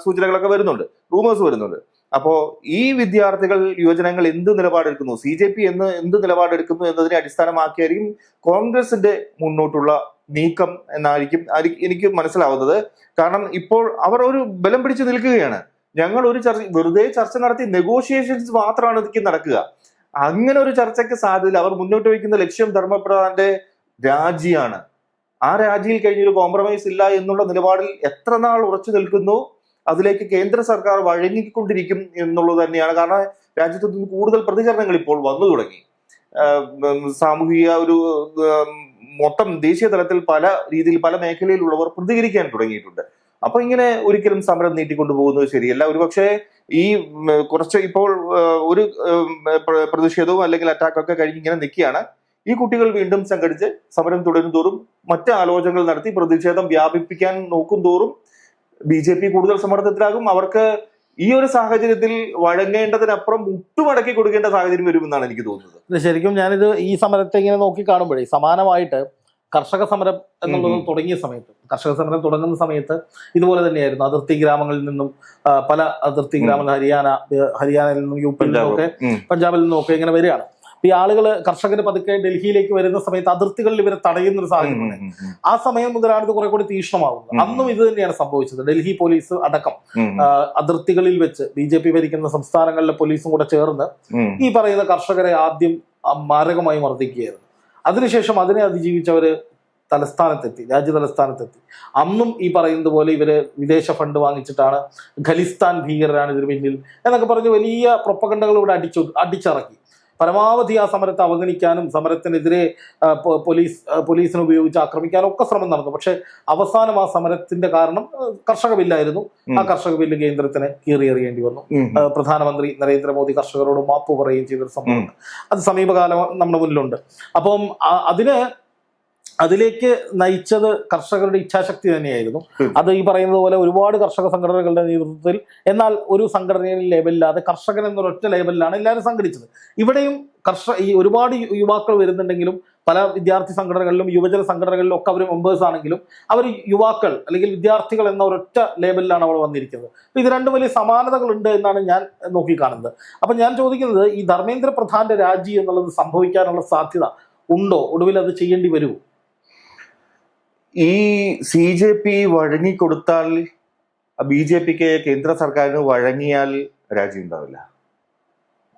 Speaker 1: സൂചനകളൊക്കെ വരുന്നുണ്ട്, റൂമേഴ്സ് വരുന്നുണ്ട്. അപ്പോ ഈ വിദ്യാർത്ഥികൾ, യുവജനങ്ങൾ എന്ത് നിലപാടെടുക്കുന്നു, CJP എന്ത് നിലപാടെടുക്കുന്നു എന്നതിനെ അടിസ്ഥാനമാക്കിയായിരിക്കും കോൺഗ്രസിന്റെ മുന്നോട്ടുള്ള നീക്കം എന്നായിരിക്കും എനിക്ക് മനസ്സിലാവുന്നത്. കാരണം ഇപ്പോൾ അവർ ഒരു ബലം പിടിച്ചു നിൽക്കുകയാണ്. ഞങ്ങൾ ഒരു വെറുതെ ചർച്ച നടത്തി നെഗോഷിയേഷൻസ് മാത്രമാണ് ഇതിക്ക് നടക്കുക. അങ്ങനെ ഒരു ചർച്ചയ്ക്ക് സാധ്യത, അവർ മുന്നോട്ട് വയ്ക്കുന്ന ലക്ഷ്യം ധർമ്മപ്രധാന്റെ രാജിയാണ്. ആ രാജിയിൽ കഴിഞ്ഞൊരു കോംപ്രമൈസ് ഇല്ല എന്നുള്ള നിലപാടിൽ എത്ര നാൾ ഉറച്ചു നിൽക്കുന്നു, അതിലേക്ക് കേന്ദ്ര സർക്കാർ വഴങ്ങിക്കൊണ്ടിരിക്കും എന്നുള്ളത് തന്നെയാണ്. കാരണം രാജ്യത്ത് നിന്ന് കൂടുതൽ പ്രതികരണങ്ങൾ ഇപ്പോൾ വന്നു തുടങ്ങി. സാമൂഹിക ഒരു മൊത്തം ദേശീയ തലത്തിൽ പല രീതിയിൽ പല മേഖലയിലുള്ളവർ പ്രതികരിക്കാൻ തുടങ്ങിയിട്ടുണ്ട്. അപ്പൊ ഇങ്ങനെ ഒരിക്കലും സമരം നീട്ടിക്കൊണ്ടു പോകുന്നത് ശരിയല്ല. ഒരുപക്ഷെ ഈ കുറച്ച് ഇപ്പോൾ ഒരു പ്രതിഷേധവും അല്ലെങ്കിൽ അറ്റാക്കൊക്കെ കഴിഞ്ഞ് ഇങ്ങനെ നിൽക്കുകയാണ്. ഈ കുട്ടികൾ വീണ്ടും സംഘടിച്ച് സമരം തുടരും തോറും, മറ്റ് ആലോചനകൾ നടത്തി പ്രതിഷേധം വ്യാപിപ്പിക്കാൻ നോക്കും തോറും BJP കൂടുതൽ സമ്മർദ്ദത്തിലാകും. അവർക്ക് ഈ ഒരു സാഹചര്യത്തിൽ വഴങ്ങേണ്ടതിനപ്പുറം മുട്ടുമടക്കി കൊടുക്കേണ്ട സാഹചര്യം വരുമെന്നാണ് എനിക്ക് തോന്നുന്നത്.
Speaker 2: ശരിക്കും ഞാനിത് ഈ സമരത്തെ ഇങ്ങനെ നോക്കി കാണുമ്പോഴേ, സമാനമായിട്ട് കർഷക സമരം എന്നുള്ളത് തുടങ്ങിയ സമയത്ത്, കർഷക സമരം തുടങ്ങുന്ന സമയത്ത് ഇതുപോലെ തന്നെയായിരുന്നു. അതിർത്തി ഗ്രാമങ്ങളിൽ നിന്നും, പല അതിർത്തി ഗ്രാമങ്ങൾ, ഹരിയാനയിൽ നിന്നും, യുപിയിൽ നിന്നൊക്കെ, പഞ്ചാബിൽ നിന്നൊക്കെ ഇങ്ങനെ വരികയാണ്. ഈ ആളുകൾ, കർഷകര് പതുക്കെ ഡൽഹിയിലേക്ക് വരുന്ന സമയത്ത് അതിർത്തികളിൽ ഇവരെ തടയുന്ന ഒരു സാഹചര്യം. ആ സമയം മുതലാണ് ഇത് കുറെ കൂടി തീക്ഷ്ണമാവുന്നത്. അന്നും ഇത് തന്നെയാണ് സംഭവിച്ചത്. ഡൽഹി പോലീസ് അടക്കം അതിർത്തികളിൽ വെച്ച് BJP ഭരിക്കുന്ന സംസ്ഥാനങ്ങളിലെ പോലീസും കൂടെ ചേർന്ന് ഈ പറയുന്ന കർഷകരെ ആദ്യം മാരകമായി മർദ്ദിക്കുകയായിരുന്നു. അതിനുശേഷം അതിനെ അതിജീവിച്ചവര് രാജ്യ തലസ്ഥാനത്തെത്തി. അന്നും ഈ പറയുന്നത് പോലെ ഇവര് വിദേശ ഫണ്ട് വാങ്ങിച്ചിട്ടാണ്, ഖലിസ്ഥാൻ ഭീകരരാണ് ഇതിന് പിന്നിൽ എന്നൊക്കെ പറഞ്ഞ് വലിയ പ്രൊപ്പഗണ്ടകൾ ഇവിടെ അടിച്ചിറക്കി. പരമാവധി ആ സമരത്തെ അവഗണിക്കാനും സമരത്തിനെതിരെ പോലീസിനെ ഉപയോഗിച്ച് ആക്രമിക്കാനും ഒക്കെ ശ്രമം നടന്നു. പക്ഷെ അവസാനം ആ സമരത്തിന്റെ കാരണം കർഷക ബില്ലായിരുന്നു. ആ കർഷക ബില്ല് കേന്ദ്രത്തിന് കീറിയെറിയേണ്ടി വന്നു. പ്രധാനമന്ത്രി നരേന്ദ്രമോദി കർഷകരോട് മാപ്പ് പറയുകയും ചെയ്തൊരു സംഭവമുണ്ട്. അത് സമീപകാലം നമ്മുടെ മുന്നിലുണ്ട്. അപ്പം അതിലേക്ക് നയിച്ചത് കർഷകരുടെ ഇച്ഛാശക്തി തന്നെയായിരുന്നു. അത് ഈ പറയുന്നത് പോലെ ഒരുപാട് കർഷക സംഘടനകളുടെ നേതൃത്വത്തിൽ, എന്നാൽ ഒരു സംഘടനയുടെ ലേബലില്ലാതെ കർഷകൻ എന്നൊരൊറ്റ ലേബലിലാണ് എല്ലാവരും സംഘടിച്ചത്. ഇവിടെയും ഈ ഒരുപാട് യുവാക്കൾ വരുന്നുണ്ടെങ്കിലും, പല വിദ്യാർത്ഥി സംഘടനകളിലും യുവജന സംഘടനകളിലും ഒക്കെ അവർ മെമ്പേഴ്സ് ആണെങ്കിലും, അവർ യുവാക്കൾ അല്ലെങ്കിൽ വിദ്യാർത്ഥികൾ എന്ന ഒരൊറ്റ ലേബലിലാണ് അവിടെ വന്നിരിക്കുന്നത്. അപ്പൊ ഇത് രണ്ടും വലിയ സമാനതകളുണ്ട് എന്നാണ് ഞാൻ നോക്കിക്കാണുന്നത്. അപ്പൊ ഞാൻ ചോദിക്കുന്നത്, ഈ ധർമ്മേന്ദ്ര പ്രധാന്റെ രാജി എന്നുള്ളത് സംഭവിക്കാനുള്ള സാധ്യത ഉണ്ടോ? ഒടുവിൽ അത് ചെയ്യേണ്ടി വരുമോ?
Speaker 1: ഈ CJP വഴങ്ങിക്കൊടുത്താൽ, BJPക്ക് കേന്ദ്ര സർക്കാരിന് വഴങ്ങിയാൽ രാജി ഉണ്ടാവില്ല.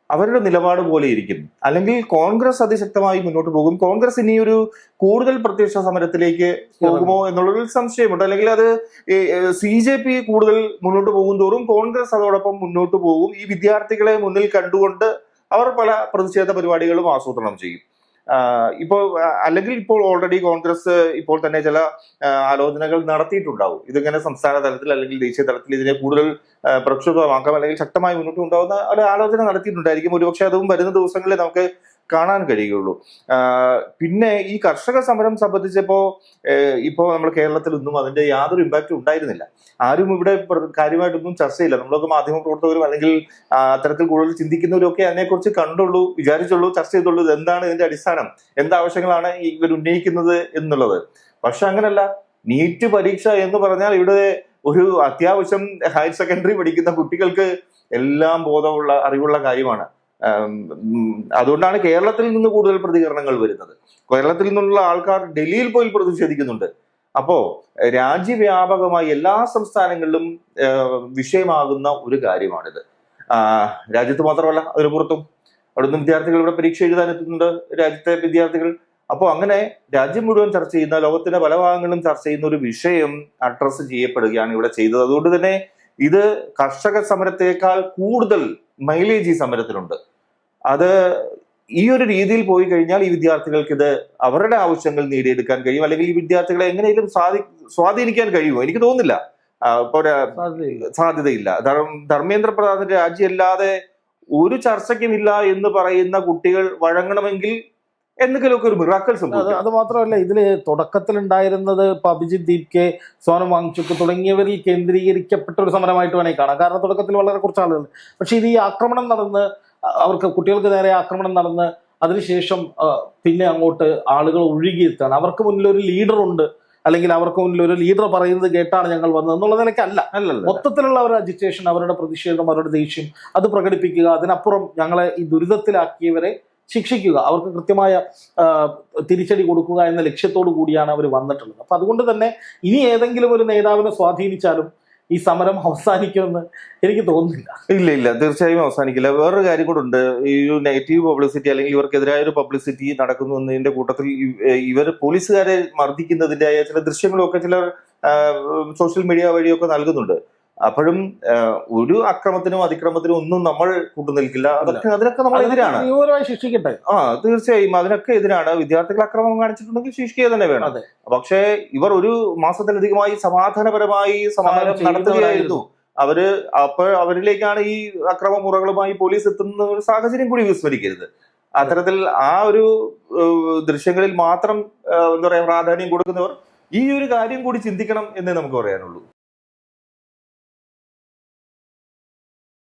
Speaker 1: അവരുടെ നിലപാട് പോലെ ഇരിക്കും. അല്ലെങ്കിൽ കോൺഗ്രസ് അതിശക്തമായി മുന്നോട്ട് പോകും. കോൺഗ്രസ് ഇനി ഒരു കൂടുതൽ പ്രത്യക്ഷ സമരത്തിലേക്ക് പോകുമോ എന്നുള്ളൊരു സംശയമുണ്ട്. അല്ലെങ്കിൽ അത് CJP കൂടുതൽ മുന്നോട്ട് പോകും തോറും കോൺഗ്രസ് അതോടൊപ്പം മുന്നോട്ട് പോകും. ഈ വിദ്യാർത്ഥികളെ മുന്നിൽ കണ്ടുകൊണ്ട് അവർ പല പ്രതിഷേധ പരിപാടികളും ആസൂത്രണം ചെയ്യും. ഇപ്പോൾ അല്ലെങ്കിൽ ഇപ്പോൾ ഓൾറെഡി കോൺഗ്രസ് ഇപ്പോൾ തന്നെ ചില ആലോചനകൾ നടത്തിയിട്ടുണ്ടാവും. ഇതിങ്ങനെ സംസ്ഥാന തലത്തിൽ അല്ലെങ്കിൽ ദേശീയ തലത്തിൽ ഇതിനെ കൂടുതൽ പ്രക്ഷുബ്ധമാക്കാം അല്ലെങ്കിൽ ശക്തമായി മുന്നോട്ട് കൊണ്ടുപോകുന്ന ഒരു ആലോചന നടത്തിയിട്ടുണ്ടായിരിക്കും. ഒരുപക്ഷെ അതും വരുന്ന ദിവസങ്ങളിൽ നമുക്ക് കാണാൻ കഴിയുകയുള്ളൂ. പിന്നെ ഈ കർഷക സമരം സംബന്ധിച്ചപ്പോ ഇപ്പോൾ നമ്മൾ കേരളത്തിലൊന്നും അതിന്റെ യാതൊരു ഇമ്പാക്റ്റും ഉണ്ടായിരുന്നില്ല. ആരും ഇവിടെ കാര്യമായിട്ടൊന്നും ചർച്ചയില്ല. നമ്മളൊക്കെ മാധ്യമ പ്രവർത്തകരും അല്ലെങ്കിൽ അത്തരത്തിൽ കൂടുതൽ ചിന്തിക്കുന്നവരും ഒക്കെ അതിനെക്കുറിച്ച് കണ്ടുള്ളൂ, വിചാരിച്ചുള്ളൂ, ചർച്ച ചെയ്തുള്ളൂ. എന്താണ് ഇതിന്റെ അടിസ്ഥാനം, എന്താവശ്യങ്ങളാണ് ഇവർ ഉന്നയിക്കുന്നത് എന്നുള്ളത്. പക്ഷെ അങ്ങനല്ല. നീറ്റ് പരീക്ഷ എന്ന് പറഞ്ഞാൽ ഇവിടെ ഒരു അത്യാവശ്യം ഹയർ സെക്കൻഡറി പഠിക്കുന്ന കുട്ടികൾക്ക് എല്ലാം ബോധമുള്ള അറിവുള്ള കാര്യമാണ്. അതുകൊണ്ടാണ് കേരളത്തിൽ നിന്ന് കൂടുതൽ പ്രതികരണങ്ങൾ വരുന്നത്. കേരളത്തിൽ നിന്നുള്ള ആൾക്കാർ ഡൽഹിയിൽ പോയി പ്രതിഷേധിക്കുന്നുണ്ട്. അപ്പോ രാജ്യവ്യാപകമായി എല്ലാ സംസ്ഥാനങ്ങളിലും വിഷയമാകുന്ന ഒരു കാര്യമാണിത്. രാജ്യത്ത് മാത്രമല്ല, അതിനു പുറത്തും അവിടുന്ന് വിദ്യാർത്ഥികൾ ഇവിടെ പരീക്ഷ എഴുതാൻ എത്തുന്നുണ്ട്, രാജ്യത്തെ വിദ്യാർത്ഥികൾ. അപ്പോൾ അങ്ങനെ രാജ്യം മുഴുവൻ ചർച്ച ചെയ്യുന്ന, ലോകത്തിന്റെ പല ഭാഗങ്ങളിലും ചർച്ച ചെയ്യുന്ന ഒരു വിഷയം അഡ്രസ്സ് ചെയ്യപ്പെടുകയാണ് ഇവിടെ ചെയ്തത്. അതുകൊണ്ട് തന്നെ ഇത് കർഷക സമരത്തേക്കാൾ കൂടുതൽ മൈലേജ് ഈ സമരത്തിനുണ്ട്. അത് ഈ ഒരു രീതിയിൽ പോയി കഴിഞ്ഞാൽ ഈ വിദ്യാർത്ഥികൾക്ക് ഇത് അവരുടെ ആവശ്യങ്ങൾ നേടിയെടുക്കാൻ കഴിയും, അല്ലെങ്കിൽ ഈ വിദ്യാർത്ഥികളെ എങ്ങനെയും സ്വാധീനിക്കാൻ കഴിയുമോ? എനിക്ക് തോന്നുന്നില്ല. സാധ്യതയില്ല. ധർമ്മേന്ദ്ര പ്രധാന്റെ രാജിയല്ലാതെ ഒരു ചർച്ചയ്ക്കുമില്ല എന്ന് പറയുന്ന കുട്ടികൾ വഴങ്ങണമെങ്കിൽ എന്തെങ്കിലുമൊക്കെ ഒരു മിറാക്കിൾ സംഭവിക്കും.
Speaker 2: അത് മാത്രമല്ല, ഇതില് തുടക്കത്തിൽ ഉണ്ടായിരുന്നത് അഭിജിത്ത് ദീപ് കെ, സോനം വാങ്ചുക് തുടങ്ങിയവരിൽ കേന്ദ്രീകരിക്കപ്പെട്ട ഒരു സമരമായിട്ട് വേണമെങ്കിൽ കാണാം. കാരണം തുടക്കത്തിൽ വളരെ കുറച്ച് ആളുകൾ. പക്ഷെ ഇത് ഈ ആക്രമണം നടന്ന്, അവർക്ക് കുട്ടികൾക്ക് നേരെ ആക്രമണം നടന്ന് അതിനുശേഷം പിന്നെ അങ്ങോട്ട് ആളുകൾ ഒഴുകിയെത്താണ്. അവർക്ക് മുന്നിൽ ഒരു ലീഡർ ഉണ്ട്, അല്ലെങ്കിൽ അവർക്ക് മുന്നിൽ ഒരു ലീഡർ പറയുന്നത് കേട്ടാണ് ഞങ്ങൾ വന്നത് എന്നുള്ള നിലയ്ക്കല്ല. മൊത്തത്തിലുള്ള അവരുടെ അജിറ്റേഷൻ, അവരുടെ പ്രതിഷേധം, അവരുടെ ദേഷ്യം അത് പ്രകടിപ്പിക്കുക. അതിനപ്പുറം ഞങ്ങളെ ഈ ദുരിതത്തിലാക്കിയവരെ ശിക്ഷിക്കുക, അവർക്ക് കൃത്യമായ തിരിച്ചടി കൊടുക്കുക എന്ന ലക്ഷ്യത്തോടു കൂടിയാണ് അവർ വന്നിട്ടുള്ളത്. അപ്പൊ അതുകൊണ്ട് തന്നെ ഇനി ഏതെങ്കിലും ഒരു നേതാവിനെ സ്വാധീനിച്ചാലും ഈ സമരം അവസാനിക്കുമെന്ന് എനിക്ക് തോന്നുന്നില്ല.
Speaker 1: ഇല്ല, തീർച്ചയായും അവസാനിക്കില്ല. വേറൊരു കാര്യം കൂടെ ഉണ്ട്. ഈ ഒരു നെഗറ്റീവ് പബ്ലിസിറ്റി അല്ലെങ്കിൽ ഇവർക്കെതിരായ ഒരു പബ്ലിസിറ്റി നടക്കുന്നു എന്നതിന്റെ കൂട്ടത്തിൽ ഇവർ പോലീസുകാരെ മർദ്ദിക്കുന്നതിന്റെ ചില ദൃശ്യങ്ങളൊക്കെ ചിലർ സോഷ്യൽ മീഡിയ വഴിയൊക്കെ നൽകുന്നുണ്ട്. അപ്പോഴും ഒരു അക്രമത്തിനും അതിക്രമത്തിനും ഒന്നും നമ്മൾ കൂട്ടുനിൽക്കില്ല. അതിനൊക്കെ നമ്മൾ എതിരാണ്.
Speaker 2: ശിക്ഷിക്കട്ടെ.
Speaker 1: തീർച്ചയായും അതിനൊക്കെ എതിരാണ്. വിദ്യാർത്ഥികൾ അക്രമം കാണിച്ചിട്ടുണ്ടെങ്കിൽ ശിക്ഷിക്കുക തന്നെ വേണം. പക്ഷേ ഇവർ ഒരു മാസത്തിലധികമായി സമാധാനപരമായി സമാധാനം നടത്തുകയായിരുന്നു. അവരിലേക്കാണ് ഈ അക്രമ മുറകളുമായി പോലീസ് എത്തുന്ന ഒരു സാഹചര്യം കൂടി വിസ്മരിക്കരുത്. അത്തരത്തിൽ ആ ഒരു ദൃശ്യങ്ങളിൽ മാത്രം എന്താ പറയാ പ്രാധാന്യം കൊടുക്കുന്നവർ ഈ ഒരു കാര്യം കൂടി ചിന്തിക്കണം എന്നേ നമുക്ക് പറയാനുള്ളൂ.